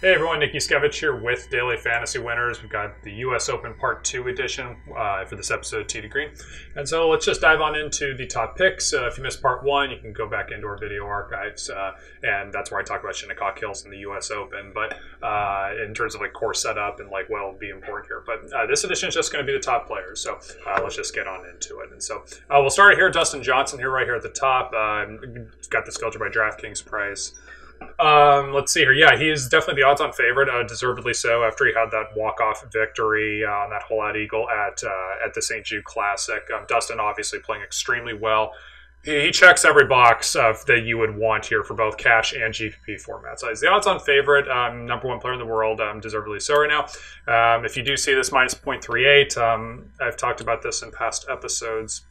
Hey everyone, Nick Yuskevich here with Daily Fantasy Winners. We've got the US Open Part 2 edition for this episode, Tee to Green. And so let's just dive on into the top picks. If you missed Part 1, you can go back into our video archives, and that's where I talk about Shinnecock Hills in the US Open. But in terms of like course setup and like what will be important here. But this edition is just going to be the top players. So let's just get on into it. And so we'll start here. Dustin Johnson here, right here at the top. Got this filtered by DraftKings price. Let's see here. Yeah, he is definitely the odds-on favorite, deservedly so, after he had that walk-off victory on that hole at Eagle at the St. Jude Classic. Dustin obviously playing extremely well. He checks every box that you would want here for both cash and GPP formats. So he's the odds-on favorite, number one player in the world, deservedly so right now. If you do see this minus 0.38, I've talked about this in past episodes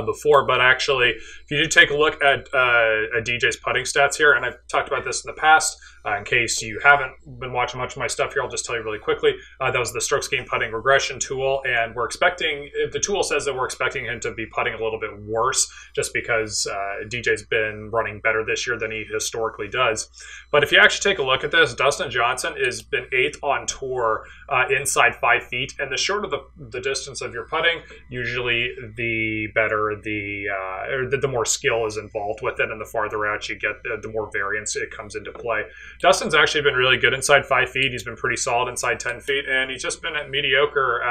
before, but actually, if you do take a look at DJ's putting stats here, and I've talked about this in the past, in case you haven't been watching much of my stuff here, I'll just tell you really quickly. That was the strokes gained putting regression tool, and we're expecting, the tool says that we're expecting him to be putting a little bit worse, just because DJ's been running better this year than he historically does. But if you actually take a look at this, Dustin Johnson has been 8th on tour inside 5 feet, and the shorter the distance of your putting, usually the better the more skill is involved with it, and the farther out you get, the more variance it comes into play. Dustin's actually been really good inside 5 feet. He's been pretty solid inside 10 feet, and he's just been at mediocre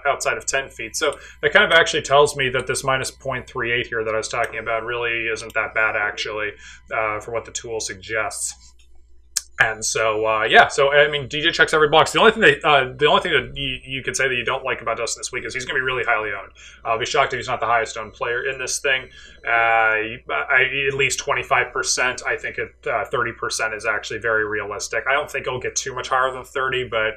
outside of 10 feet. So that kind of actually tells me that this minus 0.38 here that I was talking about really isn't that bad, actually, for what the tool suggests. And so, yeah, so I mean, DJ checks every box. The only thing that you could say that you don't like about Dustin this week is he's going to be really highly owned. I'll be shocked if he's not the highest owned player in this thing. At least 25%. I think at 30% is actually very realistic. I don't think it'll get too much higher than 30, but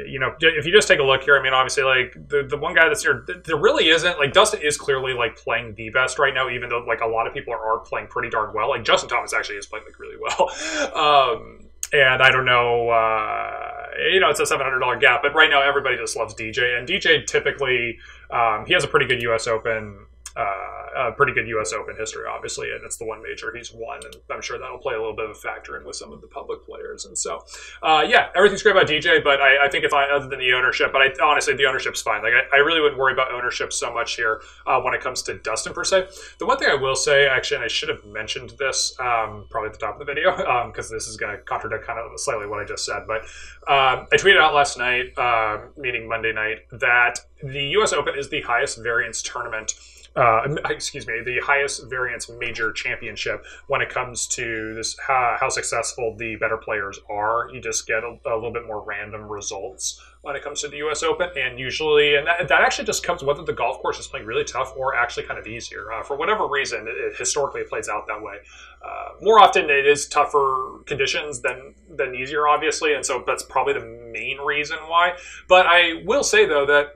you know, if you just take a look here, I mean, obviously, like the one guy that's here, there really isn't, like, Dustin is clearly like playing the best right now, even though like a lot of people are playing pretty darn well. Like Justin Thomas actually is playing like really well. And I don't know, you know, it's a $700 gap, but right now everybody just loves DJ, and DJ typically, he has a pretty good US Open, history, obviously, and it's the one major he's won, and I'm sure that'll play a little bit of a factor in with some of the public players. And so, yeah, everything's great about DJ, but I think other than the ownership, but honestly, the ownership's fine. Like, I really wouldn't worry about ownership so much here when it comes to Dustin, per se. The one thing I will say, actually, and I should have mentioned this probably at the top of the video, because this is going to contradict kind of slightly what I just said, but I tweeted out last night, meaning Monday night, that the US Open is the highest variance tournament, the highest variance major championship when it comes to this, how successful the better players are. You just get a little bit more random results when it comes to the US Open, and usually, and that actually just comes whether the golf course is playing really tough or actually kind of easier. For whatever reason, historically it plays out that way. More often it is tougher conditions than easier, obviously, and so that's probably the main reason why. But I will say, though, that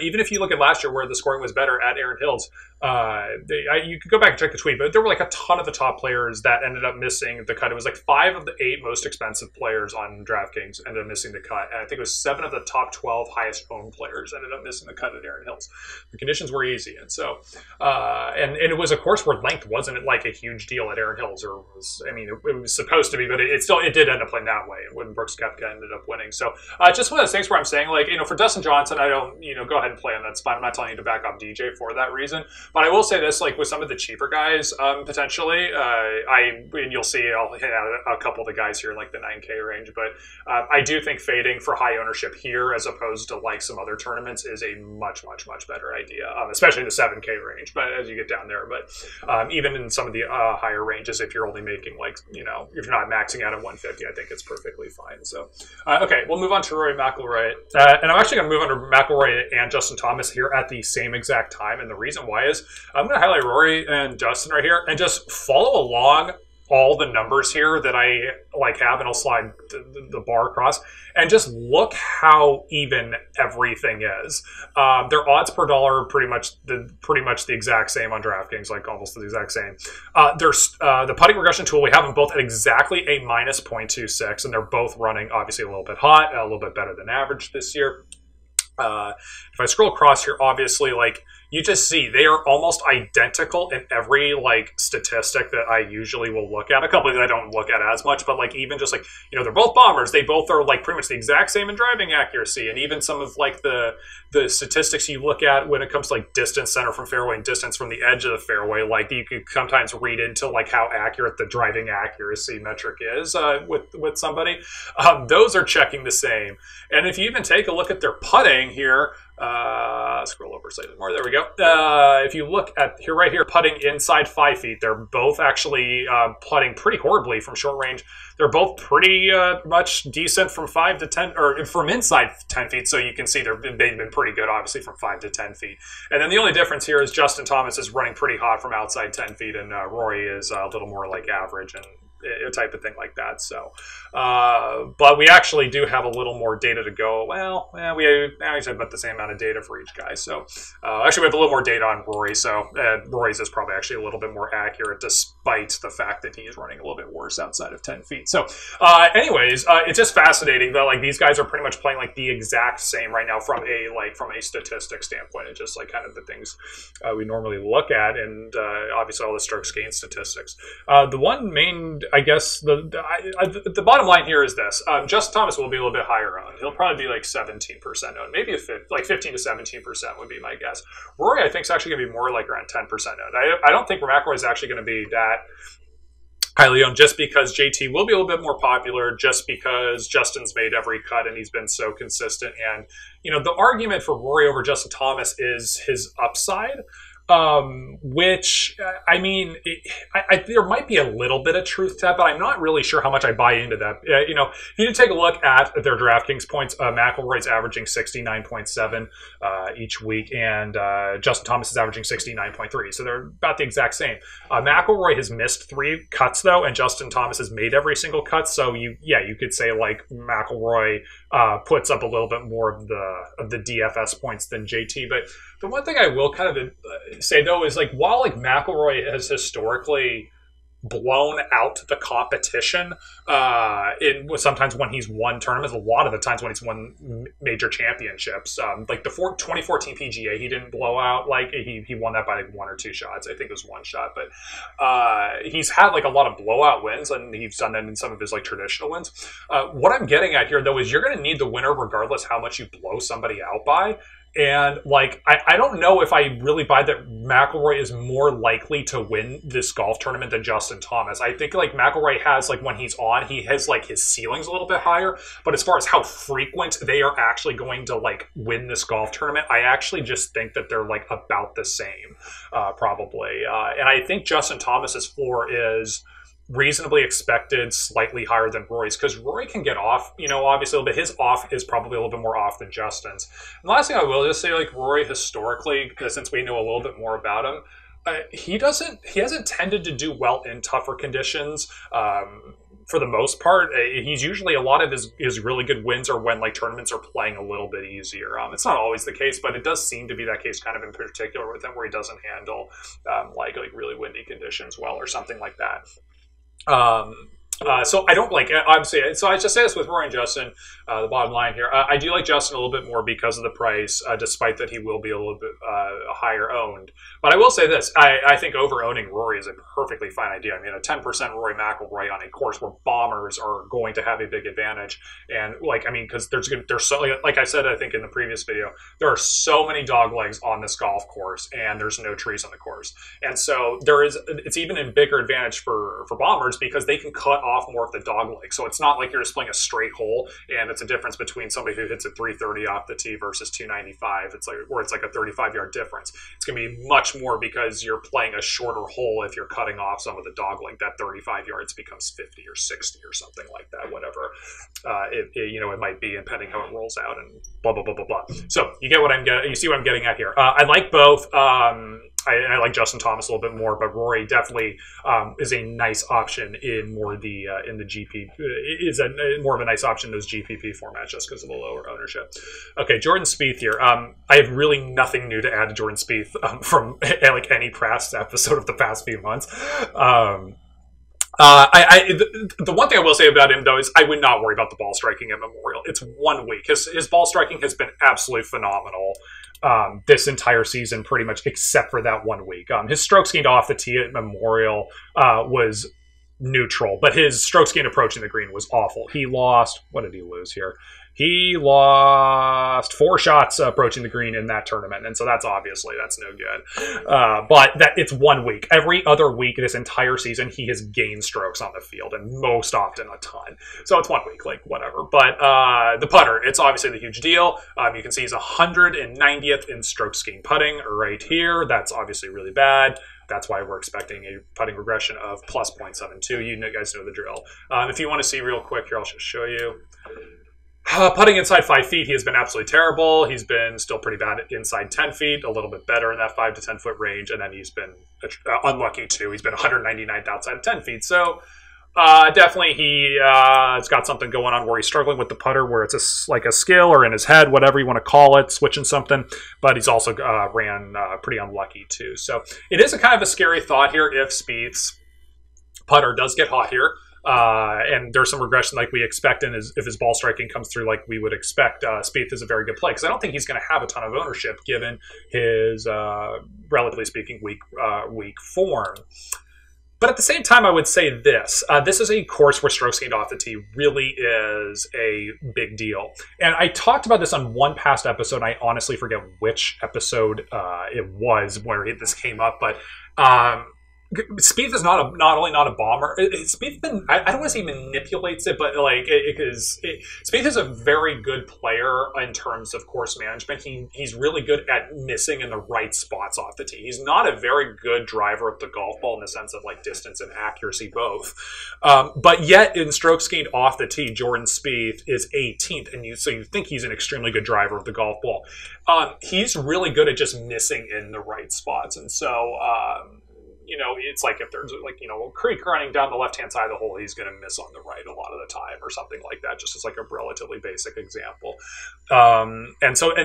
even if you look at last year where the scoring was better at Erin Hills, you could go back and check the tweet, but there were like a ton of the top players that ended up missing the cut. It was like 5 of the 8 most expensive players on DraftKings ended up missing the cut, and I think it was 7 of the top 12 highest owned players ended up missing the cut at Erin Hills. The conditions were easy, and so and it was a course where length wasn't like a huge deal at Erin Hills, or was, I mean, it was supposed to be, but it did end up playing that way when Brooks Koepka ended up winning. So just one of those things where I'm saying, like, you know, for Dustin Johnson, I don't, you know, go ahead and play on that spot. I'm not telling you to back off DJ for that reason. But I will say this, like with some of the cheaper guys, potentially, and you'll see I'll hit out a couple of the guys here in like the 9K range, but I do think fading for high ownership here as opposed to like some other tournaments is a much, much, much better idea, especially the 7K range, but as you get down there. But even in some of the higher ranges, if you're only making like, you know, if you're not maxing out at 150, I think it's perfectly fine. So, okay, we'll move on to Rory McIlroy. And I'm actually going to move on to McIlroy and Justin Thomas here at the same exact time. And the reason why is I'm going to highlight Rory and Dustin right here and just follow along all the numbers here that I like have, and I'll slide the bar across and just look how even everything is. Their odds per dollar are pretty much the exact same on DraftKings, like almost the exact same. There's the putting regression tool, we have them both at exactly a minus 0.26, and they're both running obviously a little bit hot, a little bit better than average this year. If I scroll across here, obviously, like, you just see they are almost identical in every like statistic that I usually will look at. A couple that I don't look at as much, but like even just like, you know, they're both bombers. They both are like pretty much the exact same in driving accuracy, and even some of like the statistics you look at when it comes to like distance center from fairway and distance from the edge of the fairway, like you could sometimes read into like how accurate the driving accuracy metric is with somebody. Those are checking the same. And if you even take a look at their putting here, scroll over slightly more. There we go. If you look at here, right here, putting inside 5 feet, they're both actually putting pretty horribly from short range. They're both pretty much decent from 5 to 10, or from inside 10 feet. So you can see they've been pretty good, obviously, from 5 to 10 feet. And then the only difference here is Justin Thomas is running pretty hot from outside 10 feet, and Rory is a little more like average and a type of thing like that. So, but we actually do have a little more data to go. Well, we have about the same amount of data for each guy. So, actually, we have a little more data on Rory. So, Rory's is probably actually a little bit more accurate, despite the fact that he's running a little bit worse outside of 10 feet. So, anyways, it's just fascinating that like these guys are pretty much playing like the exact same right now from a statistic standpoint. It's just like kind of the things we normally look at, and obviously all the strokes gained statistics. The one main, I guess the bottom line here is this: Justin Thomas will be a little bit higher owned. He'll probably be like 17% owned, maybe like 15 to 17% would be my guess. Rory, I think, is actually going to be more like around 10% owned. I don't think McIlroy is actually going to be that highly owned, just because JT will be a little bit more popular, just because Justin's made every cut and he's been so consistent. And you know, the argument for Rory over Justin Thomas is his upside. Which, I mean, there might be a little bit of truth to that, but I'm not really sure how much I buy into that. You know, if you take a look at their DraftKings points, McIlroy's averaging 69.7 each week, and Justin Thomas is averaging 69.3, so they're about the exact same. McIlroy has missed 3 cuts, though, and Justin Thomas has made every single cut, so you could say, like, McIlroy puts up a little bit more of the DFS points than JT, but the one thing I will kind of say, though, is like while like McIlroy has historically blown out the competition sometimes when he's won tournaments, a lot of the times when he's won major championships, like the 2014 PGA, he didn't blow out. Like he won that by like 1 or 2 shots. I think it was 1 shot, but he's had like a lot of blowout wins, and he's done that in some of his like traditional wins. What I'm getting at here, though, is you're going to need the winner regardless how much you blow somebody out by. And, like, I don't know if I really buy that McIlroy is more likely to win this golf tournament than Justin Thomas. I think, like, McIlroy has, like, when he's on, he has, like, his ceiling's a little bit higher. But as far as how frequent they are actually going to, like, win this golf tournament, I actually just think that they're, like, about the same, probably. And I think Justin Thomas's floor is reasonably expected, slightly higher than Rory's, because Rory can get off, you know, obviously, but his off is probably a little bit more off than Justin's. And the last thing I will just say, like, Rory historically, because since we know a little bit more about him, he hasn't tended to do well in tougher conditions. For the most part, he's usually, a lot of his really good wins are when like tournaments are playing a little bit easier. It's not always the case, but it does seem to be that case kind of in particular with him, where he doesn't handle like really windy conditions well or something like that. So I don't like, obviously, so I just say this with Rory and Justin, the bottom line here. I do like Justin a little bit more because of the price, despite that he will be a little bit higher owned. But I will say this, I think over-owning Rory is a perfectly fine idea. I mean, a 10% Rory McIlroy on a course where bombers are going to have a big advantage. And, like, I mean, because there's so, like I said, I think in the previous video, there are so many dog legs on this golf course, and there's no trees on the course. And so it's even a bigger advantage for bombers because they can cut off more of the dog leg. So it's not like you're just playing a straight hole, and it's a difference between somebody who hits a 330 off the tee versus 295. It's like, or it's like a 35-yard difference. It's going to be much more because you're playing a shorter hole. If you're cutting off some of the dog leg, that 35 yards becomes 50 or 60 or something like that, whatever it might be, depending how it rolls out, and blah blah blah blah blah. So you get what I'm getting. You see what I'm getting at here. I like both. I like Justin Thomas a little bit more, but Rory definitely is a nice option in more the in the GP is more of a nice option in those GPP formats just because of the lower ownership. Okay, Jordan Spieth here. I have really nothing new to add to Jordan Spieth from like any past episode of the past few months. The one thing I will say about him, though, is I would not worry about the ball striking at Memorial. It's 1 week. His ball striking has been absolutely phenomenal this entire season, pretty much, except for that 1 week. His strokes gained off the tee at Memorial was neutral, but his strokes gained approaching the green was awful. He lost, what did he lose here? He lost 4 shots approaching the green in that tournament, and so that's no good. But it's 1 week. Every other week this entire season, he has gained strokes on the field, and most often a ton. So it's 1 week, like, whatever. But the putter, it's obviously the huge deal. You can see he's 190th in strokes gained putting right here. That's obviously really bad. That's why we're expecting a putting regression of plus 0.72. You guys know the drill. If you want to see real quick here, I'll just show you. Putting inside 5 feet, he has been absolutely terrible. He's been still pretty bad inside 10 feet, a little bit better in that 5 to 10 foot range, and then he's been unlucky too. He's been 199th outside of 10 feet. So definitely he's got something going on where he's struggling with the putter, where it's like a skill or in his head, whatever you want to call it, switching something. But he's also ran pretty unlucky too. So it is a kind of a scary thought here if Spieth's putter does get hot here. And there's some regression like we expect, and if his ball striking comes through like we would expect, Spieth is a very good play, because I don't think he's going to have a ton of ownership given his, relatively speaking, weak form. But at the same time, I would say this. This is a course where strokes gained off the tee really is a big deal. And I talked about this on one past episode. I honestly forget which episode it was where this came up, but Spieth is not only not a bomber. Spieth I don't want to say manipulates it, but like Spieth is a very good player in terms of course management. He's really good at missing in the right spots off the tee. He's not a very good driver of the golf ball in the sense of like distance and accuracy both. But yet in strokes gained off the tee, Jordan Spieth is 18th, and so you think he's an extremely good driver of the golf ball. He's really good at just missing in the right spots, and so. It's like if there's like, a creek running down the left-hand side of the hole, he's going to miss on the right a lot of the time or something like that, just as like a relatively basic example. And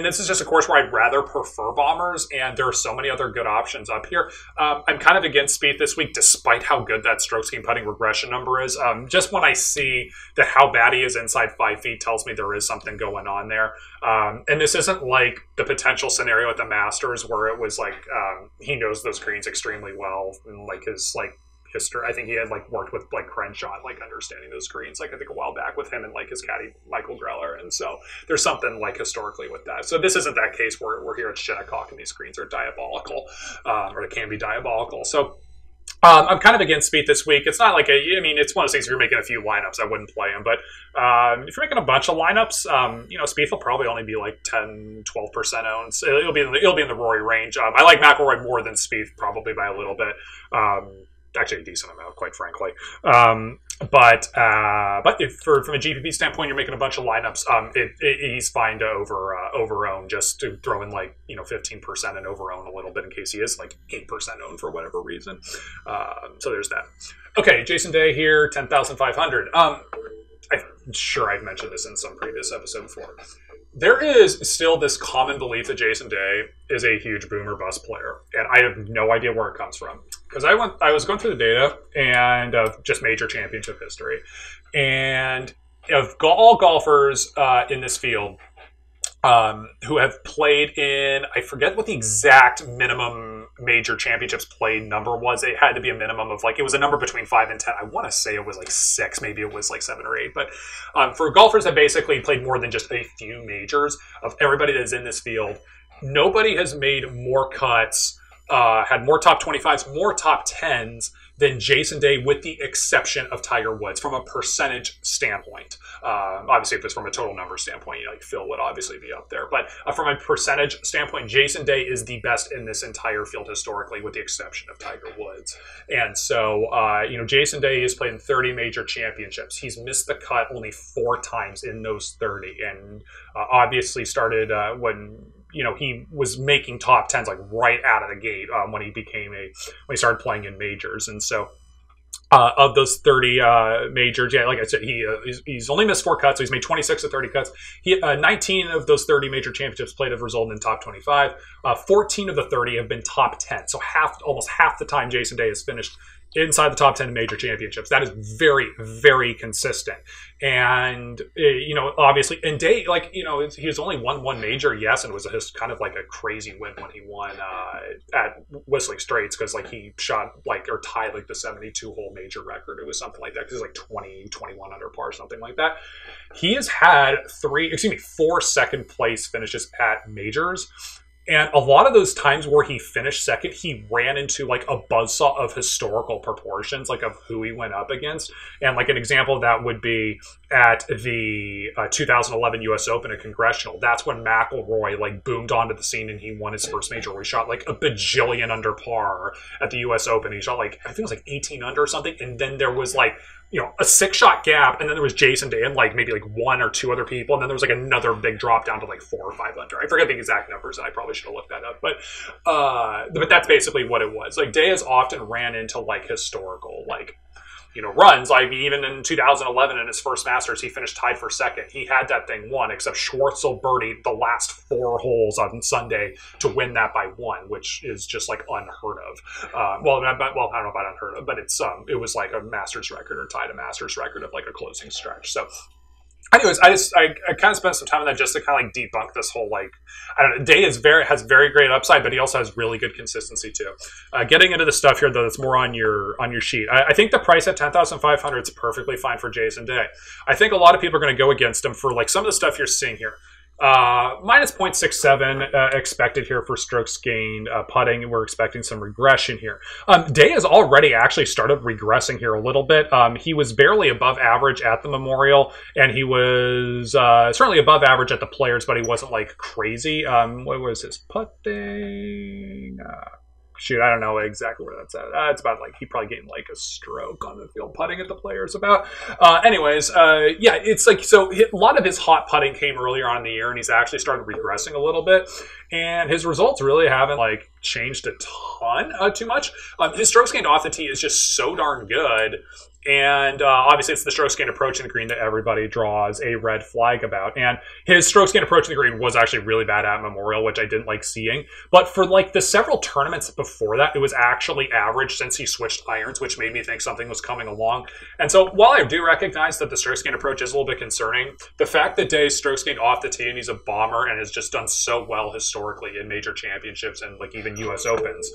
this is just a course where I'd rather prefer bombers, and there are so many other good options up here. I'm kind of against Spieth this week, despite how good that strokes gained putting regression number is. Just when I see that how bad he is inside 5 feet tells me there is something going on there. And this isn't like the potential scenario at the Masters where it was like he knows those greens extremely well, and like his like history. I think he had like worked with like Crenshaw, like understanding those greens, like I think a while back with him and like his caddy Michael Greller, and so there's something like historically with that. So this isn't that case where we're here at Shinnecock and these greens are diabolical, or they can be diabolical. So. I'm kind of against Spieth this week. It's not like it's one of those things if you're making a few lineups, I wouldn't play him. But if you're making a bunch of lineups, Spieth will probably only be like 10, 12% owned. So it'll be in the Rory range. I like McIlroy more than Spieth, probably by a little bit. Actually, a decent amount, quite frankly. But if from a GPP standpoint, you're making a bunch of lineups, he's fine to over own, just to throw in like 15% and over own a little bit in case he is like 8% owned for whatever reason. So there's that. Okay, Jason Day here, 10,500. I'm sure I've mentioned this in some previous episode before. There is still this common belief that Jason Day is a huge boom or bust player, and I have no idea where it comes from. Because I was going through the data and just major championship history, and of all golfers in this field who have played in, I forget what the exact minimum major championships played number was. It had to be a minimum of like, it was a number between 5 and 10. I want to say it was like 6, maybe it was like 7 or 8. But for golfers that basically played more than just a few majors, of everybody that is in this field, nobody has made more cuts, had more top 25s, more top 10s than Jason Day, with the exception of Tiger Woods from a percentage standpoint. Obviously, if it's from a total number standpoint, like Phil would obviously be up there. But from a percentage standpoint, Jason Day is the best in this entire field historically, with the exception of Tiger Woods. And so, Jason Day has played in 30 major championships. He's missed the cut only 4 times in those 30, and obviously started when he was making top 10s like right out of the gate when he started playing in majors. And so of those 30 majors, like I said, he's only missed 4 cuts, so he's made 26 of 30 cuts. 19 of those 30 major championships played have resulted in top 25. 14 of the 30 have been top 10. So almost half the time Jason Day has finished inside the top 10 major championships. That is very, very consistent. And, obviously, and Day, he has only won one major, yes, and it was just kind of like a crazy win when he won at Whistling Straits because, he shot, or tied, the 72-hole major record. It was something like that because it was, 21 under par, something like that. He has had 4 second-place finishes at majors. And a lot of those times where he finished second, he ran into a buzzsaw of historical proportions, of who he went up against. And an example of that would be at the 2011 U.S. Open at Congressional. That's when McIlroy boomed onto the scene and he won his first major where he shot a bajillion under par at the U.S. Open. He shot I think it was 18 under or something. And then there was a 6-shot gap, and then there was Jason Day and maybe 1 or 2 other people, and then there was another big drop down to 4 or 5 under. I forget the exact numbers, and I probably should have looked that up, but that's basically what it was. Day has often ran into historical runs. Even in 2011 in his first Masters, he finished tied for second. He had that thing won, except Schwartzel birdied the last 4 holes on Sunday to win that by 1, which is just unheard of. I don't know about unheard of, but it was a Masters record or tied a Masters record of a closing stretch. So anyways, I kind of spent some time on that just to kind of debunk this whole I don't know. Day has very great upside, but he also has really good consistency too. Getting into the stuff here though, that's more on your sheet. I think the price at 10,500 is perfectly fine for Jason Day. I think a lot of people are going to go against him for some of the stuff you're seeing here. Minus 0.67 expected here for strokes gained putting. We're expecting some regression here. Day has already actually started regressing here a little bit. He was barely above average at the Memorial, and he was certainly above average at the Players, but he wasn't crazy. What was his putting? Shoot, I don't know exactly where that's at. It's about he probably gained a stroke on the field putting at the Players about. Yeah, it's so a lot of his hot putting came earlier on in the year, and he's actually started regressing a little bit. And his results really haven't changed a ton too much. His strokes gained off the tee is just so darn good. And obviously, it's the strokes gained approaching the green that everybody draws a red flag about. And his strokes gained approaching the green was actually really bad at Memorial, which I didn't like seeing. But for the several tournaments before that, it was actually average since he switched irons, which made me think something was coming along. And so while I do recognize that the strokes gained approach is a little bit concerning, the fact that Day's strokes gained off the tee and he's a bomber and has just done so well historically in major championships and even U.S. Opens,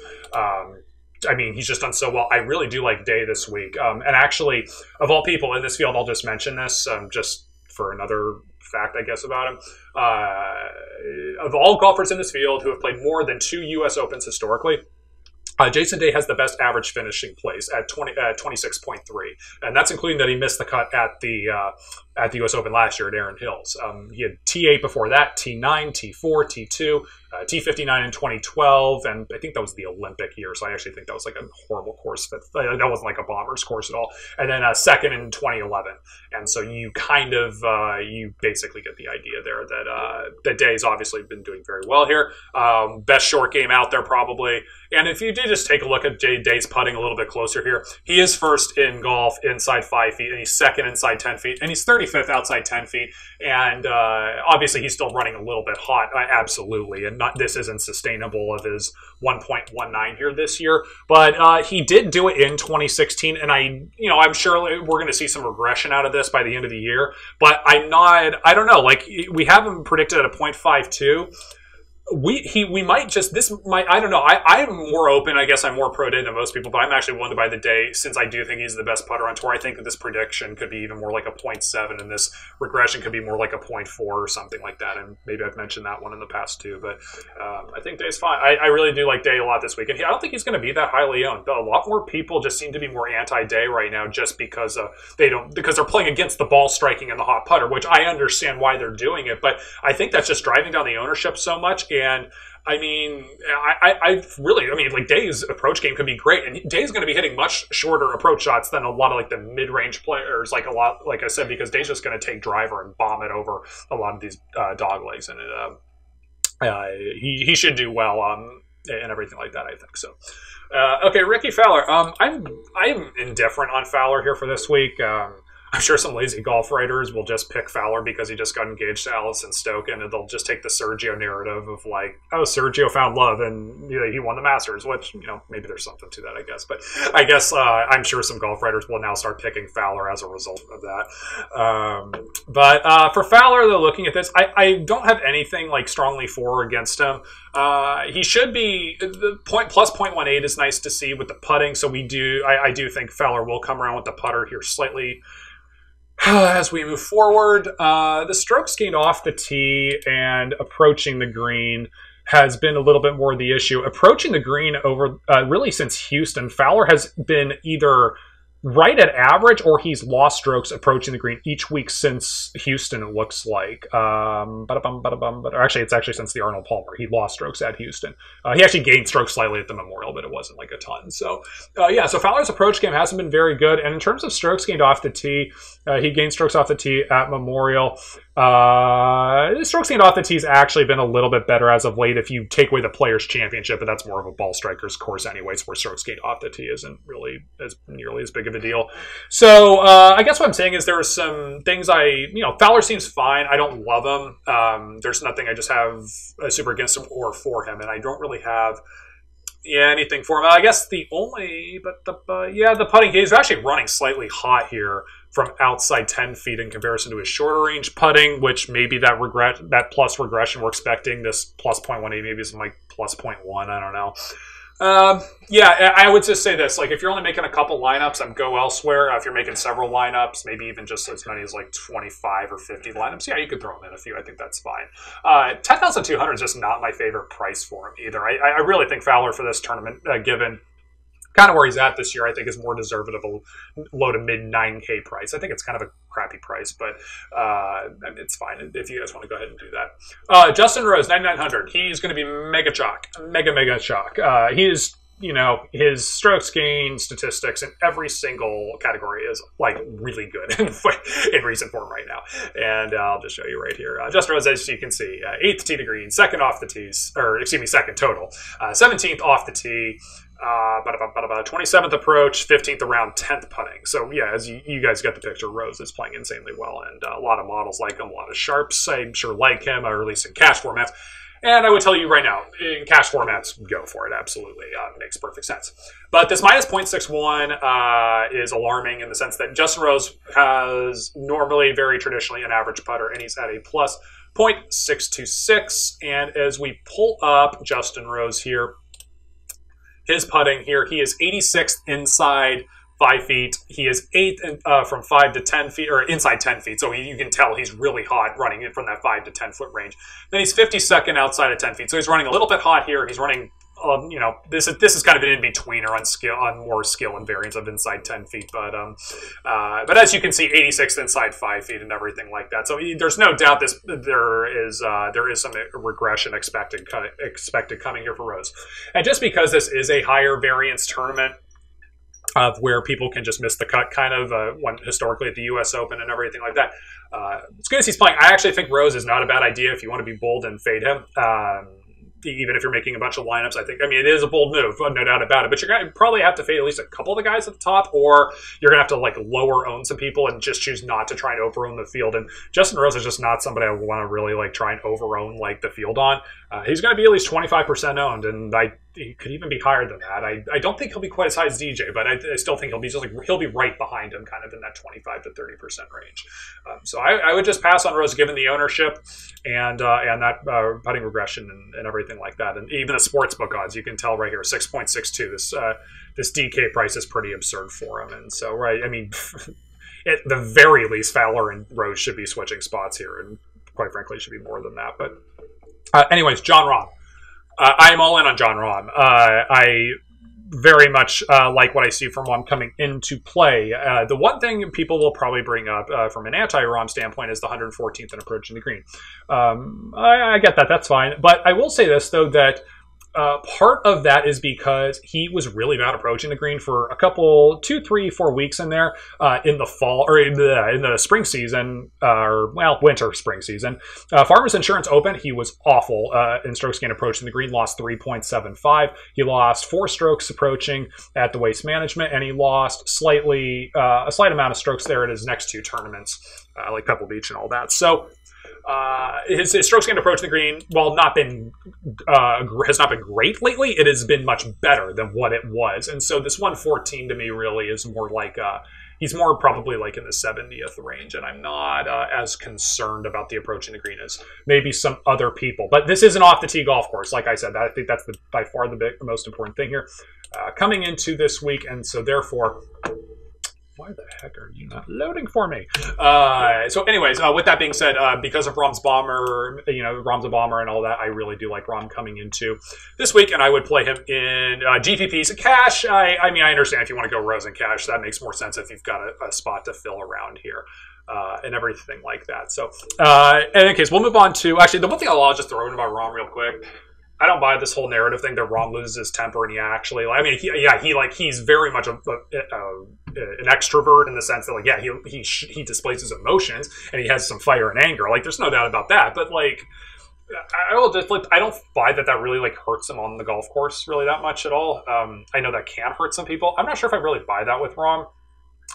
he's just done so well. I really do like Day this week. And actually, of all people in this field, I'll just mention this just for another fact, I guess, about him. Of all golfers in this field who have played more than 2 U.S. Opens historically, Jason Day has the best average finishing place at 26.3, and that's including that he missed the cut at the U.S. Open last year at Erin Hills. He had T8 before that, T9, T4, T2, T59 in 2012, and I think that was the Olympic year, so I actually think that was a horrible course. That wasn't a bomber's course at all. And then second in 2011. And so you kind of, you basically get the idea there that Day's obviously been doing very well here. Best short game out there probably. And if you do just take a look at Day's putting a little bit closer here, he is first in golf inside 5 feet, and he's second inside 10 feet, and he's 35th outside 10 feet. And obviously he's still running a little bit hot, absolutely. And this isn't sustainable of his 1.19 here this year, but he did do it in 2016, and I'm sure we're going to see some regression out of this by the end of the year. But I don't know. We have him predicted at a 0.52. We might just, this might, I don't know. I'm more open. I guess I'm more pro Day than most people, but I'm actually willing to buy the Day since I do think he's the best putter on tour. I think that this prediction could be even more like a 0.7, and this regression could be more like a 0.4 or something like that. And maybe I've mentioned that one in the past too, but I think Day's fine. I really do like Day a lot this week. And I don't think he's going to be that highly owned. A lot more people just seem to be more anti-Day right now just because because they're playing against the ball striking and the hot putter, which I understand why they're doing it. But I think that's just driving down the ownership so much. And Day's approach game could be great, and Day's going to be hitting much shorter approach shots than a lot of the mid-range players, like I said, because Day's just going to take driver and bomb it over a lot of these dog legs, and he should do well and everything like that, I think so. Okay, Rickie Fowler. I'm indifferent on Fowler here for this week. I'm sure some lazy golf writers will just pick Fowler because he just got engaged to Allison Stoke, and they'll just take the Sergio narrative of like, oh, Sergio found love and he won the Masters, which, maybe there's something to that, I guess. But I guess I'm sure some golf writers will now start picking Fowler as a result of that. But for Fowler, though, looking at this, I don't have anything like strongly for or against him. He should be the plus 0.18 is nice to see with the putting. So I do think Fowler will come around with the putter here slightly as we move forward. The strokes gained off the tee and approaching the green has been a little bit more the issue. Approaching the green over really since Houston, Fowler has been either right at average or he's lost strokes approaching the green each week since Houston, it looks like. Actually, it's actually since the Arnold Palmer. He lost strokes at Houston. He actually gained strokes slightly at the Memorial, but it wasn't like a ton. So, so Fowler's approach game hasn't been very good. And in terms of strokes gained off the tee, he gained strokes off the tee at Memorial. Strokes gained off the tee has actually been a little bit better as of late if you take away the Players' Championship, but that's more of a ball striker's course anyways, where strokes gained off the tee isn't really nearly as big of a deal. So I guess what I'm saying is there are some things Fowler seems fine. I don't love him. There's nothing I just have super against him or for him, and I don't really have anything for him. I guess the putting, he's actually running slightly hot here from outside 10 feet in comparison to his shorter range putting, which maybe that plus regression we're expecting, this plus 0.18, maybe is like plus 0.1, I don't know. I would just say this, like if you're only making a couple lineups, I'd go elsewhere. If you're making several lineups, maybe even just as many as like 25 or 50 lineups, you could throw them in a few. I think that's fine. 10,200 is just not my favorite price for him either. I really think Fowler for this tournament, given kind of where he's at this year, I think is more deserving of a low to mid 9K price. I think it's kind of a crappy price, but it's fine if you guys want to go ahead and do that. Justin Rose, 9,900. He's going to be mega chalk. Mega chalk. He is, his strokes gain statistics in every single category is like really good in recent form right now. And I'll just show you right here. Justin Rose, as you can see, 8th tee to green, second off the tees, second total, 17th off the tee. 27th approach, 15th around, 10th putting. So as you guys get the picture, Rose is playing insanely well, and a lot of models like him, a lot of sharps I'm sure like him, or at least in cash formats. And I would tell you right now, in cash formats, go for it. Absolutely, makes perfect sense. But this minus 0.61 is alarming in the sense that Justin Rose has normally very traditionally an average putter, and he's at a plus 0.626. And as we pull up Justin Rose here, his putting here, he is 86th inside 5 feet. He is 8th from 5 to 10 feet, or inside 10 feet. So you can tell he's really hot running it from that 5 to 10 foot range. Then he's 52nd outside of 10 feet. So he's running a little bit hot here. He's running, this is kind of an in-betweener on more skill and variance of inside 10 feet. But as you can see, 86th inside 5 feet and everything like that. So there's no doubt there is some regression expected coming here for Rose. And just because this is a higher variance tournament, of where people can just miss the cut, kind of historically at the U.S. Open and everything like that. As good as he's playing, I actually think Rose is not a bad idea if you want to be bold and fade him. Even if you're making a bunch of lineups, it is a bold move, no doubt about it. But you're going to probably have to fade at least a couple of the guys at the top, or you're going to have to lower own some people and just choose not to try and over-own the field. And Justin Rose is just not somebody I want to really try and over-own the field on. He's going to be at least 25% owned, and he could even be higher than that. I don't think he'll be quite as high as DJ, but I still think he'll be right behind him, kind of in that 25 to 30% range. So I would just pass on Rose given the ownership and that putting regression and everything like that. And even the sportsbook odds, you can tell right here, 6.62. This DK price is pretty absurd for him. And so, at the very least, Fowler and Rose should be switching spots here, and quite frankly, it should be more than that. But anyways, Jon Rahm. I'm all in on Jon Rahm. I very much like what I see from Rahm coming into play. The one thing people will probably bring up from an anti-Rahm standpoint is the 114th and approaching the green. I get that. That's fine. But I will say this, though, that part of that is because he was really bad approaching the green for a couple, 2, 3, 4 weeks in there in the fall or in the spring season, winter spring season. Farmers Insurance Open, he was awful in strokes gained approaching the green, lost 3.75. He lost 4 strokes approaching at the Waste Management, and he lost a slight amount of strokes there at his next 2 tournaments, like Pebble Beach and all that. So his strokes gained approach the green, while has not been great lately, it has been much better than what it was. And so this 114 to me really is more like he's more probably like in the 70th range, and I'm not as concerned about the approach in the green as maybe some other people. But this is an off the tee golf course, like I said. I think that's by far the most important thing here coming into this week, and so therefore. Why the heck are you not loading for me? So anyways, with that being said, because of Rahm's bomber, Rahm's a bomber and all that, I really do like Rahm coming into this week, and I would play him in GPPs. Cash, I mean, I understand if you want to go Rose and Cash, that makes more sense if you've got a spot to fill around here. And everything like that. So, in any case, we'll move on to, actually, the one thing I'll just throw in about Rahm real quick. I don't buy this whole narrative thing that Rahm loses his temper, and he actually, he's very much an extrovert in the sense that, he displays his emotions and he has some fire and anger. Like, there's no doubt about that. But I don't buy that really hurts him on the golf course really that much at all. I know that can hurt some people. I'm not sure if I really buy that with Rahm.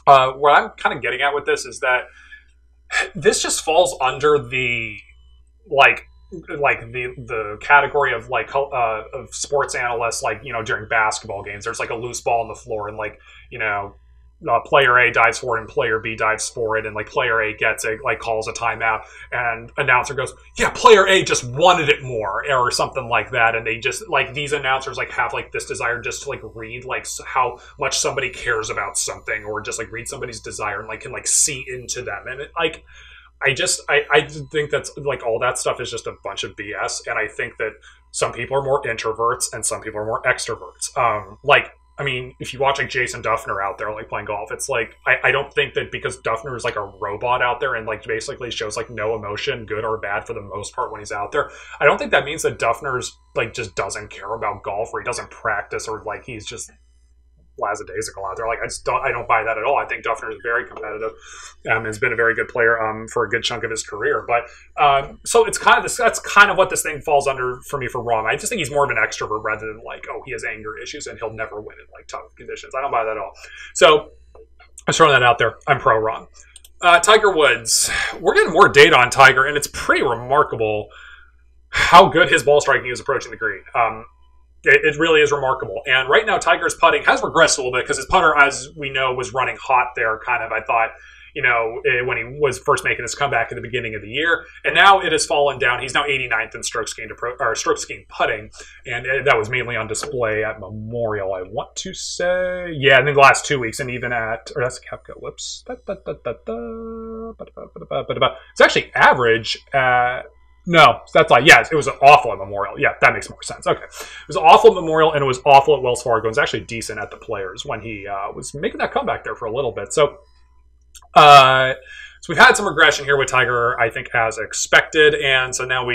What I'm kind of getting at with this is that this just falls under the the category of of sports analysts, during basketball games, there's a loose ball on the floor and player A dives for it and player B dives for it, and player A gets it, calls a timeout, and announcer goes, yeah, player A just wanted it more, or something like that, and they just these announcers have this desire just to read how much somebody cares about something, or just read somebody's desire and can see into them, and I think that's all that stuff is just a bunch of BS, and I think that some people are more introverts and some people are more extroverts. I mean, if you watch Jason Duffner out there playing golf, it's I don't think that because Duffner is a robot out there and basically shows no emotion, good or bad for the most part when he's out there. I don't think that means that Duffner's just doesn't care about golf, or he doesn't practice, or he's just lackadaisical out there. I don't buy that at all. I think Duffner is very competitive, has been a very good player for a good chunk of his career. But so it's that's kind of what this thing falls under for me for Rahm. I just think he's more of an extrovert rather than he has anger issues and he'll never win in tough conditions. I don't buy that at all. So I'm throwing that out there. I'm pro Rahm. Tiger Woods. We're getting more data on Tiger, and it's pretty remarkable how good his ball striking is approaching the green. It really is remarkable. And right now, Tiger's putting has regressed a little bit because his putter, as we know, was running hot there, kind of, I thought, when he was first making his comeback at the beginning of the year. And now it has fallen down. He's now 89th in strokes gained putting. And that was mainly on display at Memorial, I want to say. Yeah, and in the last 2 weeks, and even or that's Koepka, whoops. It's actually average at... No, that's it was awful at Memorial. Yeah, that makes more sense. Okay. It was awful at Memorial, and it was awful at Wells Fargo. It was actually decent at the Players when he was making that comeback there for a little bit. So we've had some regression here with Tiger, I think, as expected, and so now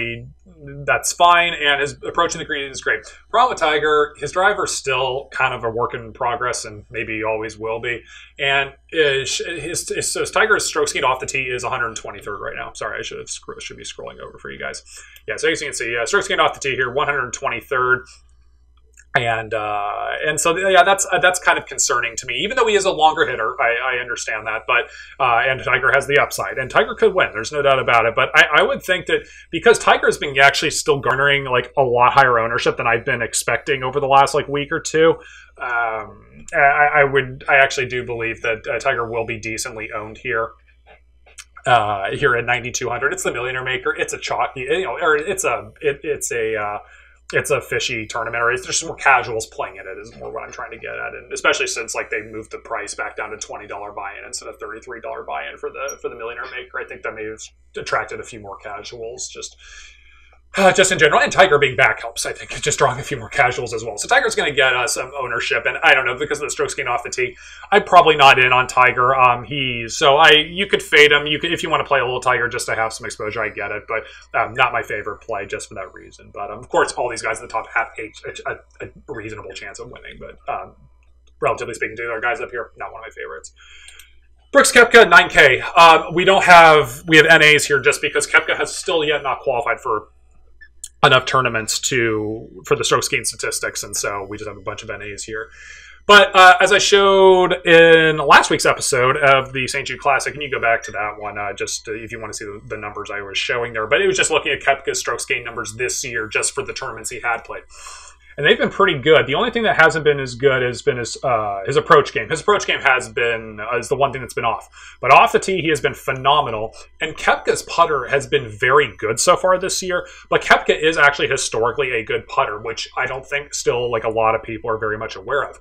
that's fine, and his approach in the green is great. Problem with Tiger, his driver's still kind of a work in progress, and maybe he always will be, and his Tiger's strokes gained off the tee is 123rd right now. Sorry, I should be scrolling over for you guys. Yeah, so as you can see, strokes gained off the tee here, 123rd. And so that's kind of concerning to me. Even though he is a longer hitter, I understand that. But and Tiger has the upside, and Tiger could win. There's no doubt about it. But I would think that because Tiger has been actually still garnering a lot higher ownership than I've been expecting over the last week or two. I actually do believe that Tiger will be decently owned here. Here at 9,200, it's the Millionaire Maker. It's a chalky, or it's a fishy tournament, or there's just more casuals playing in it is more what I'm trying to get at, and especially since they moved the price back down to $20 buy-in instead of $33 buy-in for the Millionaire Maker. I think that may have attracted a few more casuals just just in general, and Tiger being back helps, I think, just drawing a few more casuals as well. So Tiger's going to get some ownership, and I don't know, because of the strokes gained off the tee, I'm probably not in on Tiger. You could fade him. You could, if you want to play a little Tiger just to have some exposure, I get it, but not my favorite play just for that reason. But of course, all these guys at the top have a reasonable chance of winning, but relatively speaking to the other guys up here, not one of my favorites. Brooks Koepka, 9K. We have NAs here just because Koepka has still yet not qualified for enough tournaments for the strokes gained statistics, and so we just have a bunch of NAs here. But as I showed in last week's episode of the St. Jude Classic, and you go back to that one just if you want to see the numbers I was showing there, but it was just looking at Koepka's strokes gained numbers this year just for the tournaments he had played. And they've been pretty good. The only thing that hasn't been as good has been his approach game. His approach game is the one thing that's been off. But off the tee, he has been phenomenal. And Koepka's putter has been very good so far this year. But Koepka is actually historically a good putter, which I don't think still like a lot of people are very much aware of.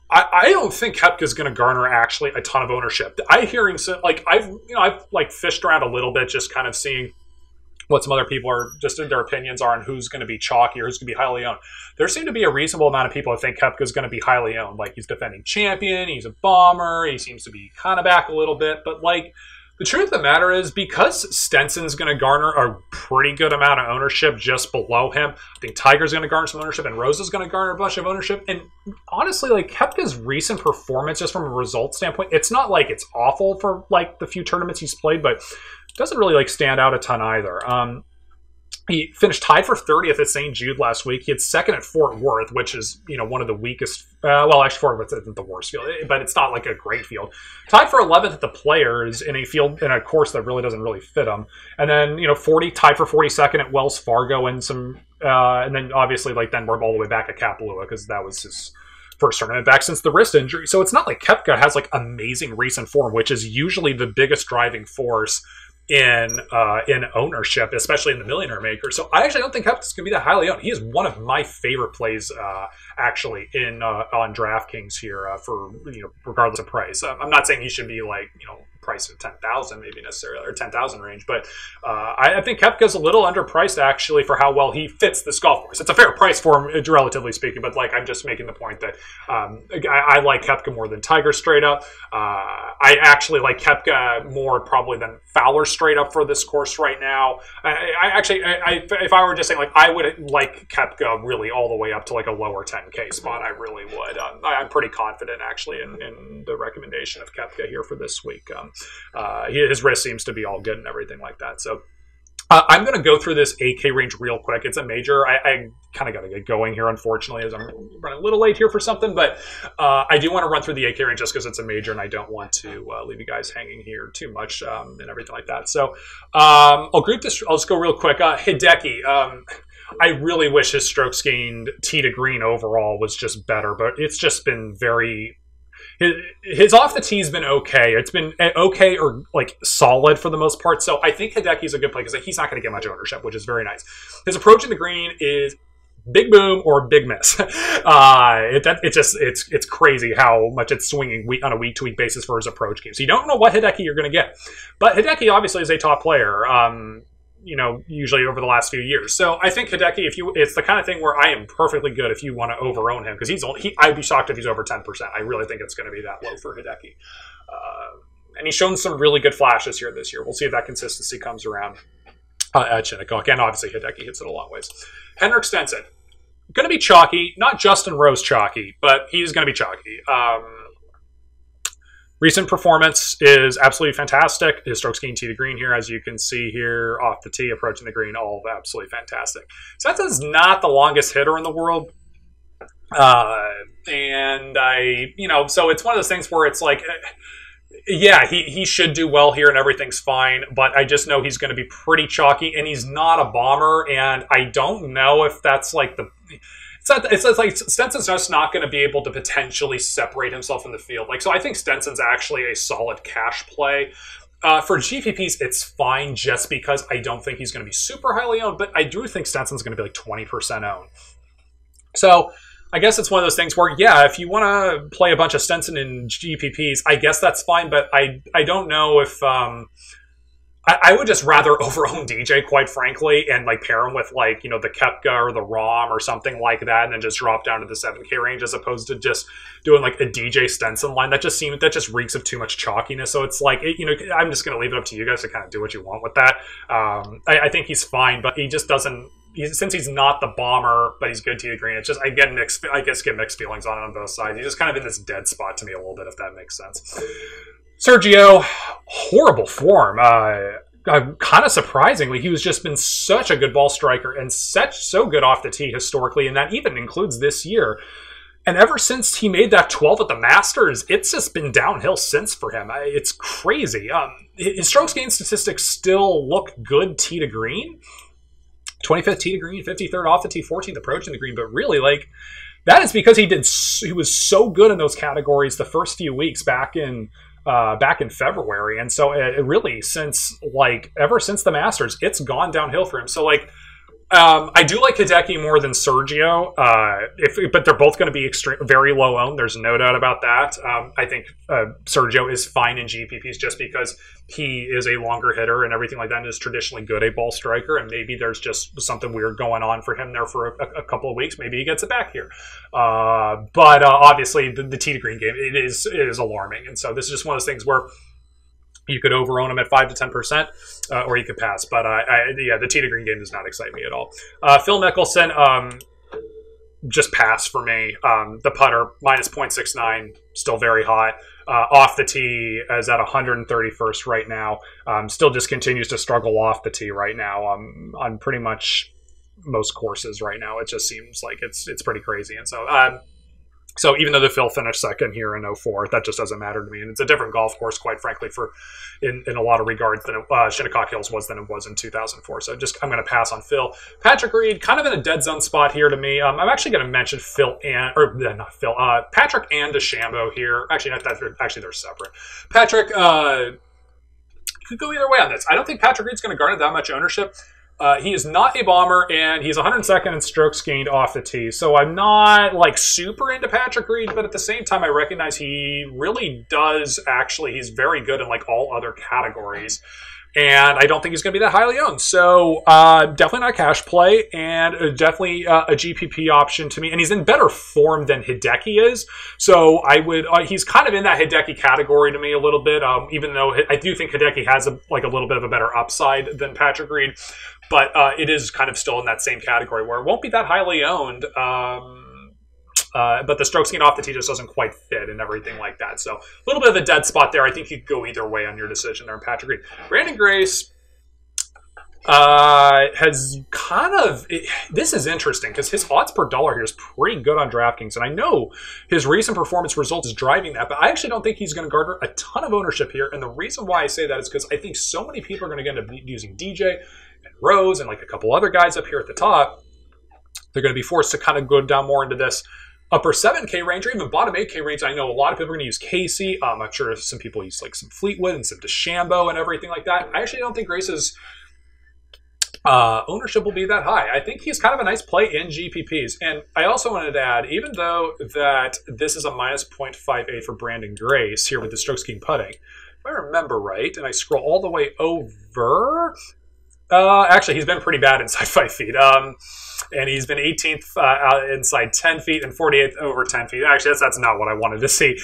I don't think Koepka's going to garner actually a ton of ownership. I've fished around a little bit, just kind of seeing what some other people are just in their opinions are on who's going to be chalky or who's going to be highly owned. There seem to be a reasonable amount of people that think Koepka is going to be highly owned. Like, he's defending champion, he's a bomber, he seems to be kind of back a little bit. But, like, the truth of the matter is, because Stenson's going to garner a pretty good amount of ownership just below him, I think Tiger's going to garner some ownership, and Rose is going to garner a bunch of ownership. And honestly, like, Koepka's recent performance, just from a result standpoint, it's not like it's awful for, like, the few tournaments he's played, but doesn't really like stand out a ton either. He finished tied for 30th at St. Jude last week. He had second at Fort Worth, which is, one of the weakest. Actually, Fort Worth isn't the worst field, but it's not like a great field. Tied for 11th at the Players in a course that really doesn't really fit him. And then, tied for 42nd at Wells Fargo and then obviously then we're all the way back at Kapalua because that was his first tournament back since the wrist injury. So it's not like Koepka has like amazing recent form, which is usually the biggest driving force in ownership, especially in the millionaire maker. So I actually don't think Koepka's going to be that highly owned. He is one of my favorite plays actually on DraftKings here for regardless of price. I'm not saying he should be like price of 10,000 maybe necessarily, or 10,000 range, but I think Koepka's a little underpriced actually for how well he fits this golf course. It's a fair price for him, relatively speaking, but like I'm just making the point that I like Koepka more than Tiger straight up. I actually like Koepka more probably than Fowler straight up for this course right now. If I were just saying, like, I would like Koepka really all the way up to like a lower 10K spot. I really would. I'm pretty confident actually in the recommendation of Koepka here for this week. His wrist seems to be all good and everything like that. So I'm going to go through this 8K range real quick. It's a major. I kind of got to get going here, unfortunately, as I'm running a little late here for something. But I do want to run through the 8K range just because it's a major, and I don't want to leave you guys hanging here too much and everything like that. So I'll group this. I'll just go real quick. Hideki. I really wish his strokes gained tee to green overall was just better, but it's just been very... His off the tee has been okay. It's been okay or like solid for the most part. So I think Hideki's a good play because he's not going to get much ownership, which is very nice. His approach in the green is big boom or big miss. It's crazy how much it's swinging on a week-to-week basis for his approach game. So you don't know what Hideki you're going to get, but Hideki obviously is a top player. Usually over the last few years. So I think Hideki, it's the kind of thing where I am perfectly good if you want to over-own him, because I'd be shocked if he's over 10%. I really think it's going to be that low for Hideki. And he's shown some really good flashes here this year. We'll see if that consistency comes around at Shinnecock. And obviously Hideki hits it a long ways. Henrik Stenson. Going to be chalky. Not Justin Rose chalky, but he's going to be chalky. Recent performance is absolutely fantastic. His strokes gained tee to green here, as you can see here, off the tee, approaching the green, all absolutely fantastic. Stenson's not the longest hitter in the world. So it's one of those things where it's like, yeah, he should do well here and everything's fine, but I just know he's going to be pretty chalky, and he's not a bomber, and I don't know if that's like the... It's like Stenson's just not going to be able to potentially separate himself in the field. So I think Stenson's actually a solid cash play. For GPPs, it's fine just because I don't think he's going to be super highly owned, but I do think Stenson's going to be like 20% owned. So I guess it's one of those things where, yeah, if you want to play a bunch of Stenson in GPPs, I guess that's fine, but I don't know if... I would just rather over-own DJ, quite frankly, and like pair him with like, you know, the Koepka or the Rahm or something like that, and then just drop down to the 7K range as opposed to just doing like a DJ Stenson line. That just reeks of too much chalkiness. So it's like, you know, I'm just going to leave it up to you guys to kind of do what you want with that. I think he's fine, but he just doesn't. Since he's not the bomber, but he's good to the green, it's just I get mixed feelings on it on both sides. He's just kind of in this dead spot to me a little bit, if that makes sense. Sergio, horrible form. Kind of surprisingly, he was just been such a good ball striker and so good off the tee historically, and that even includes this year. And ever since he made that 12 at the Masters, it's just been downhill since for him. It's crazy. His strokes gained statistics still look good tee to green. 25th tee to green, 53rd off the tee, 14th approaching the green. But really, like, that is because he was so good in those categories the first few weeks back in February. And so it really, ever since the Masters, it's gone downhill for him. So, like, I do like Hideki more than Sergio, but they're both going to be very low owned. There's no doubt about that. I think Sergio is fine in GPPs just because he is a longer hitter and everything like that, and is traditionally good a ball striker. And maybe there's just something weird going on for him there for a couple of weeks. Maybe he gets it back here. But obviously, the tee to green game it is alarming, and so this is just one of those things where you could over-own him at 5 to 10%, or you could pass. But yeah, the tee to green game does not excite me at all. Phil Mickelson, just pass for me. The putter, minus 0.69, still very hot. Off the tee is at 131st right now. Still just continues to struggle off the tee right now on pretty much most courses right now. It just seems like it's pretty crazy. And so even though the Phil finished second here in 04, that just doesn't matter to me. And it's a different golf course, quite frankly, in a lot of regards than Shinnecock Hills was than it was in 2004. So I'm going to pass on Phil. Patrick Reed, kind of in a dead zone spot here to me. I'm actually going to mention Patrick and DeChambeau here. Actually, they're separate. Patrick, you could go either way on this. I don't think Patrick Reed's going to garner that much ownership. He is not a bomber, and he's 102nd in strokes gained off the tee. So I'm not like super into Patrick Reed, but at the same time, I recognize he really does he's very good in like all other categories. And I don't think he's going to be that highly owned. So definitely not a cash play, and definitely a GPP option to me. And he's in better form than Hideki is. So he's kind of in that Hideki category to me a little bit, even though I do think Hideki has a little bit of a better upside than Patrick Reed. But it is kind of still in that same category where it won't be that highly owned. But the strokes gained off the tee just doesn't quite fit and everything like that. So a little bit of a dead spot there. I think you could go either way on your decision there, Patrick Reed. Branden Grace has this is interesting because his odds per dollar here is pretty good on DraftKings. And I know his recent performance results is driving that, but I actually don't think he's going to garner a ton of ownership here. And the reason why I say that is because I think so many people are going to end up using DJ and Rose and like a couple other guys up here at the top. They're going to be forced to kind of go down more into this upper 7K range or even bottom 8K range. I know a lot of people are going to use Casey. I'm sure some people use like some Fleetwood and some DeChambeau and everything like that. I actually don't think Grace's ownership will be that high. I think he's kind of a nice play in GPPs. And I also wanted to add, even though that this is a minus 0.58 for Branden Grace here with the strokes gained putting, if I remember right, and I scroll all the way over, actually he's been pretty bad inside 5 feet. And he's been 18th inside 10 feet and 48th over 10 feet. Actually, that's not what I wanted to see.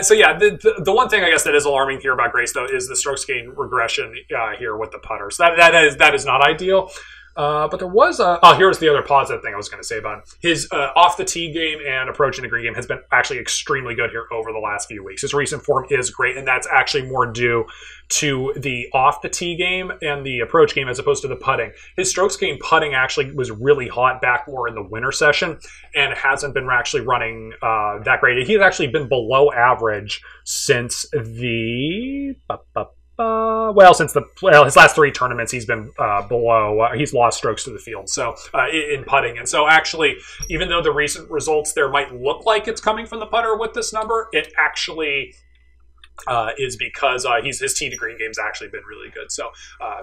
So yeah, the one thing I guess that is alarming here about Grace, though, is the strokes gain regression here with the putter. So that is not ideal. But there was here's the other positive thing I was going to say about him. His off the tee game and approaching the green game has been actually extremely good here over the last few weeks. His recent form is great, and that's actually more due to the off the tee game and the approach game as opposed to the putting. His strokes gained putting actually was really hot back more in the winter session, and hasn't been actually running that great. He's actually been below average since the his last 3 tournaments, he's been below. He's lost strokes to the field, so in putting. And so actually, even though the recent results there might look like it's coming from the putter with this number, it actually is because his tee to green game's actually been really good. So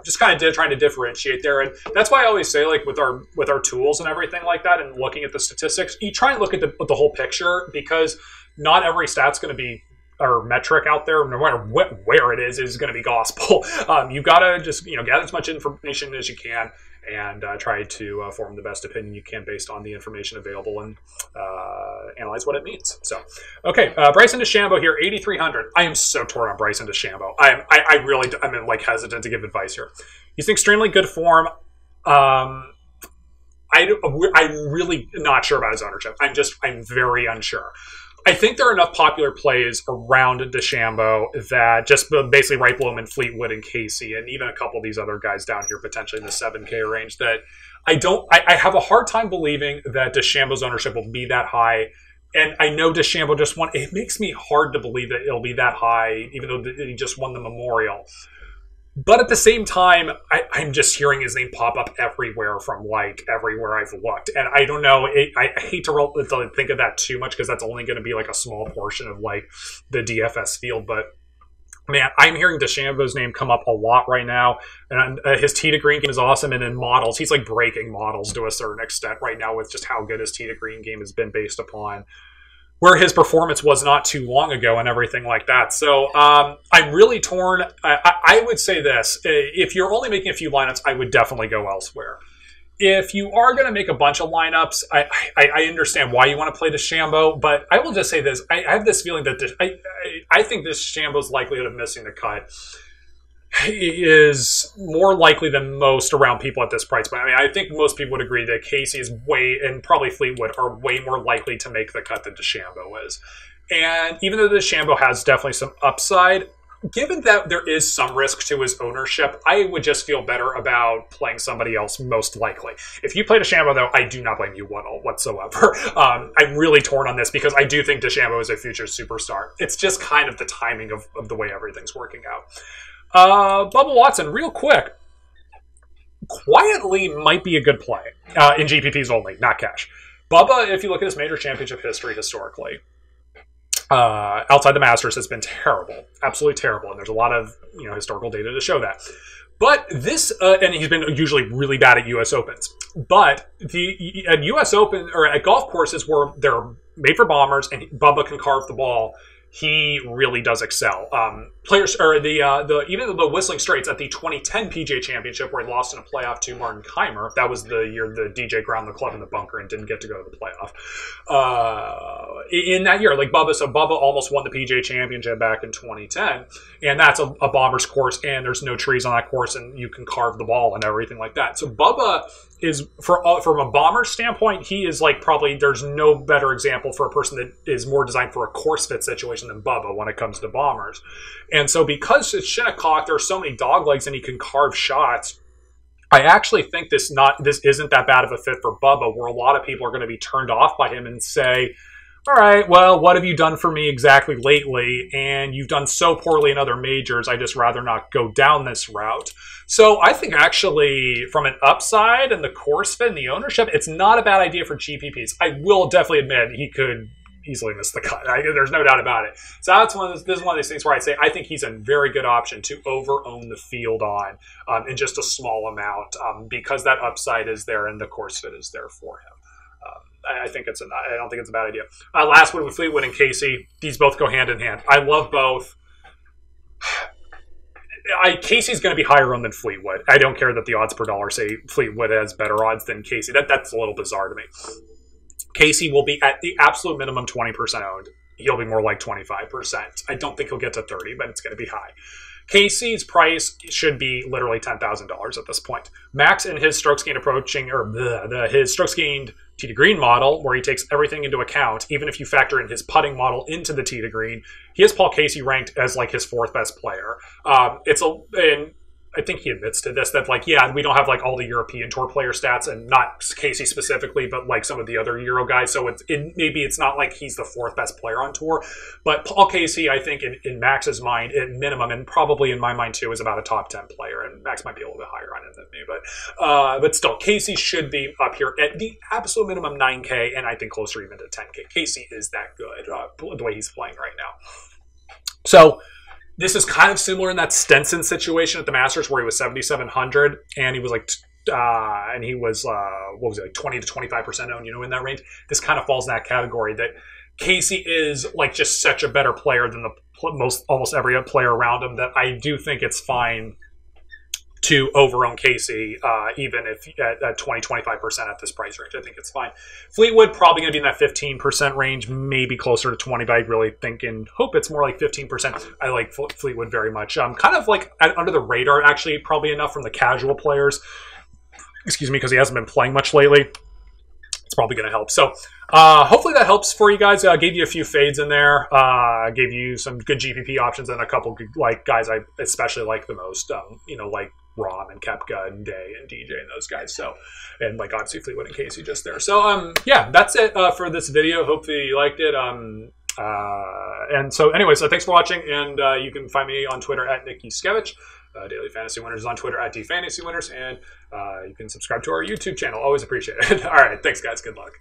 just kind of trying to differentiate there. And that's why I always say, like, with our tools and everything like that and looking at the statistics, you try and look at the whole picture, because not every stat's going to be or metric out there, no matter where it is going to be gospel. You've got to just gather as much information as you can and try to form the best opinion you can based on the information available and analyze what it means. So, okay, Bryson DeChambeau here, 8,300. I am so torn on Bryson DeChambeau. I'm like hesitant to give advice here. He's in extremely good form. I'm really not sure about his ownership. I'm very unsure. I think there are enough popular plays around DeChambeau that just basically right below him in Fleetwood and Casey, and even a couple of these other guys down here potentially in the 7K range, that I have a hard time believing that DeChambeau's ownership will be that high. And I know DeChambeau just won. It makes me hard to believe that it'll be that high, even though he just won the Memorial. But at the same time, I'm just hearing his name pop up everywhere from everywhere I've looked. And I don't know, I hate to think of that too much because that's only going to be like a small portion of the DFS field. But man, I'm hearing DeChambeau's name come up a lot right now. And his tee to green game is awesome. And in models, he's breaking models to a certain extent right now with just how good his tee to green game has been based upon where his performance was not too long ago and everything like that. So I'm really torn. I would say this. If you're only making a few lineups, I would definitely go elsewhere. If you are going to make a bunch of lineups, I understand why you want to play DeChambeau, but I will just say this. I have this feeling that I think DeChambeau's likelihood of missing the cut is more likely than most around people at this price point. I mean, I think most people would agree that Casey is and probably Fleetwood are way more likely to make the cut than DeChambeau is. And even though DeChambeau has definitely some upside, given that there is some risk to his ownership, I would just feel better about playing somebody else most likely. If you play DeChambeau, though, I do not blame you whatsoever. I'm really torn on this because I do think DeChambeau is a future superstar. It's just kind of the timing of the way everything's working out. Bubba Watson, real quick, quietly might be a good play in GPPs only, not cash. Bubba, if you look at his major championship history historically, outside the Masters, has been terrible, absolutely terrible, and there's a lot of historical data to show that. But this, and he's been usually really bad at U.S. Opens. But at U.S. Open or at golf courses where they're made for bombers and Bubba can carve the ball, he really does excel. Players or even the Whistling Straits at the 2010 PGA Championship, where he lost in a playoff to Martin Keimer. That was the year the DJ ground the club in the bunker and didn't get to go to the playoff. In that year, Bubba almost won the PGA Championship back in 2010, and that's a bomber's course, and there's no trees on that course, and you can carve the ball and everything like that. So Bubba is, from a bomber standpoint, he is probably there's no better example for a person that is more designed for a course fit situation than Bubba when it comes to bombers. And so because it's Shinnecock, there are so many dog legs and he can carve shots, I actually think this isn't that bad of a fit for Bubba, where a lot of people are going to be turned off by him and say, all right, well, what have you done for me exactly lately? And you've done so poorly in other majors, I just rather not go down this route. So I think actually from an upside and the course fit and the ownership, it's not a bad idea for GPPs. I will definitely admit he could easily miss the cut. There's no doubt about it. So this is one of these things where I'd say I think he's a very good option to over-own the field on in just a small amount because that upside is there and the course fit is there for him. I don't think it's a bad idea. Last one with Fleetwood and Casey. These both go hand in hand. I love both. Casey's going to be higher owned than Fleetwood. I don't care that the odds per dollar say Fleetwood has better odds than Casey. That's a little bizarre to me. Casey will be at the absolute minimum 20% owned. He'll be more like 25%. I don't think he'll get to 30, but it's going to be high. Casey's price should be literally $10,000 at this point. Max in his strokes gained his strokes gained tee to green model, where he takes everything into account, even if you factor in his putting model into the tee to green, he has Paul Casey ranked as his fourth best player. And I think he admits to this, that we don't have all the European Tour player stats, and not Casey specifically, but some of the other Euro guys. So maybe it's not he's the fourth best player on tour, but Paul Casey, I think in Max's mind at minimum, and probably in my mind too, is about a top 10 player, and Max might be a little bit higher on it than me, but still, Casey should be up here at the absolute minimum 9K, and I think closer even to 10K. Casey is that good the way he's playing right now. So this is kind of similar in that Stenson situation at the Masters, where he was 7,700 and he was 20 to 25% owned, in that range. This kind of falls in that category that Casey is like just such a better player than almost every other player around him that I do think it's fine to over-own Casey, even if at 20-25% at this price range. I think it's fine. Fleetwood probably going to be in that 15% range, maybe closer to 20, but I really hope it's more like 15%. I like Fleetwood very much. Kind of like under the radar, actually, probably enough from the casual players. Excuse me, because he hasn't been playing much lately. It's probably going to help. So hopefully that helps for you guys. I gave you a few fades in there. Gave you some good GPP options and a couple like guys I especially like the most. Like Rahm and Koepka and Day and DJ and those guys. So, and like obviously Fleetwood and Casey just there. So yeah, that's it for this video. Hopefully you liked it. And so anyway, so thanks for watching, and you can find me on Twitter at Nick Yuskevich. Daily Fantasy Winners is on Twitter at DFantasyWinners, and you can subscribe to our YouTube channel. Always appreciate it. All right, thanks guys. Good luck.